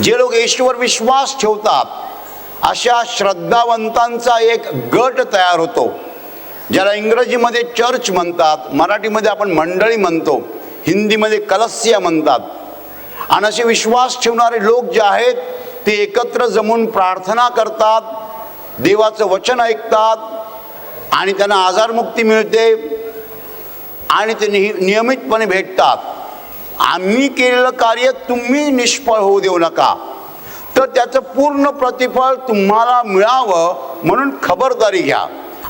जे लोक येशूवर विश्वास ठेवतात अशा श्रद्धावंतांचा एक गट तयार होतो, ज्याला इंग्रजीमध्ये चर्च म्हणतात, मराठीमध्ये आपण मंडळी म्हणतो, हिंदीमध्ये कलस्या म्हणतात. आणि असे विश्वास ठेवणारे लोक जे आहेत ते एकत्र जमून प्रार्थना करतात, देवाचं वचन ऐकतात आणि त्यांना आजारमुक्ती मिळते आणि ते नियमितपणे भेटतात. आम्ही केलेलं कार्य तुम्ही निष्फळ होऊ देऊ नका, तर त्याचं पूर्ण प्रतिफळ तुम्हाला मिळावं म्हणून खबरदारी घ्या.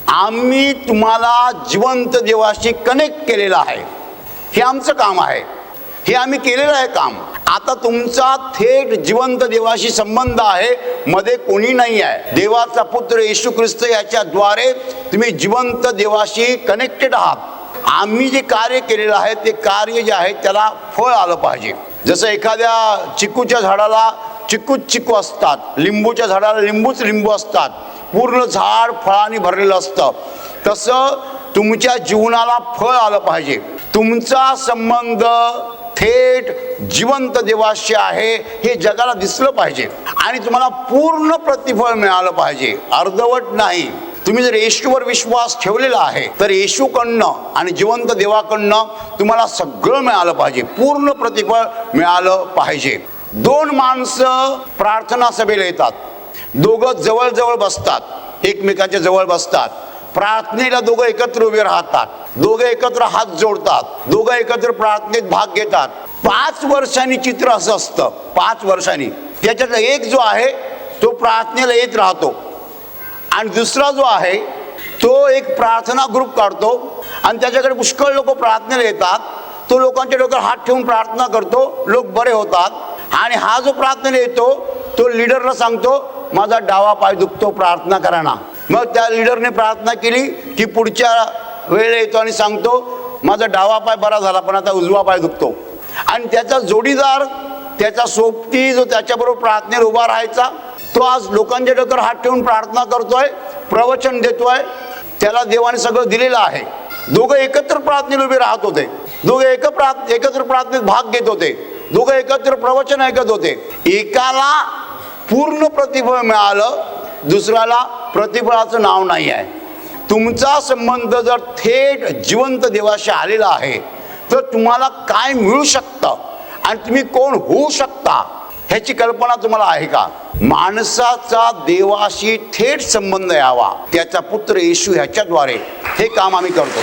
आम्ही तुम्हाला जिवंत देवाशी कनेक्ट केलेलं आहे, हे आमचं काम आहे, हे आम्ही केलेलं आहे काम. आता तुमचा थेट जिवंत देवाशी संबंध आहे, मध्ये कोणी नाही आहे. देवाचा पुत्र येशू ख्रिस्त याच्याद्वारे तुम्ही जिवंत देवाशी कनेक्टेड आहात. आम्ही जे कार्य केलेलं आहे ते कार्य जे आहे त्याला फळ आलं पाहिजे. जसं एखाद्या चिकूच्या झाडाला चिकूच चिकू असतात, लिंबूच्या झाडाला लिंबूच लिंबू असतात, पूर्ण झाड फळांनी भरलेलं असतं, तसं तुमच्या जीवनाला फळ आलं पाहिजे. तुमचा संबंध थेट जिवंत देवाशी आहे हे जगाला दिसलं पाहिजे आणि तुम्हाला पूर्ण प्रतिफळ मिळालं पाहिजे, अर्धवट नाही. तुम्ही जर येशूवर विश्वास ठेवलेला आहे तर येशूकडनं आणि जिवंत देवाकडनं तुम्हाला सगळं मिळालं पाहिजे, पूर्ण प्रतिफळ मिळालं पाहिजे. दोन माणसं प्रार्थना सभेला येतात, दोघं जवळजवळ बसतात, एकमेकांच्या जवळ बसतात, प्रार्थनेला दोघं एकत्र उभे राहतात, दोघं एकत्र हात जोडतात, दोघं एकत्र प्रार्थनेत भाग घेतात. 5 वर्षांनी चित्र असं असतं, 5 वर्षांनी त्याच्यात एक जो आहे तो प्रार्थनेला येत राहतो आणि दुसरा जो आहे तो एक प्रार्थना ग्रुप काढतो आणि त्याच्याकडे पुष्कळ लोक प्रार्थनेला येतात. तो लोकांच्या डोक्यावर हात ठेवून प्रार्थना करतो, लोक बरे होतात. आणि हा जो प्रार्थनेला येतो तो लीडरला सांगतो माझा डावा पाय दुखतो, प्रार्थना करा ना. मग त्या लीडरने प्रार्थना केली की पुढच्या वेळेला येतो आणि सांगतो माझा डावा पाय बरा झाला पण आता उजवा पाय दुखतो. आणि त्याचा जोडीदार, त्याचा सोबती जो त्याच्याबरोबर प्रार्थनेला उभा राहायचा, तो आज लोकांच्या डोक्यावर हात ठेवून प्रार्थना करतोय, प्रवचन देतोय, त्याला देवाने सगळं दिलेलं आहे. दोघं एकत्र प्रार्थनेला उभे राहत होते, दोघे एकत्र प्रार्थनेत भाग घेत होते, दोघं एकत्र प्रवचन ऐकत होते. एकाला पूर्ण प्रतिफळ मिळालं, दुसऱ्याला प्रतिफळाचं नाव नाही आहे. तुमचा संबंध जर थेट जिवंत देवाशी आलेला आहे तर तुम्हाला काय मिळू शकतं आणि तुम्ही कोण होऊ शकता ह्याची कल्पना तुम्हाला आहे का? माणसाचा देवाशी थेट संबंध यावा, त्याचा पुत्र येशू ह्याच्याद्वारे हे काम आम्ही करतो.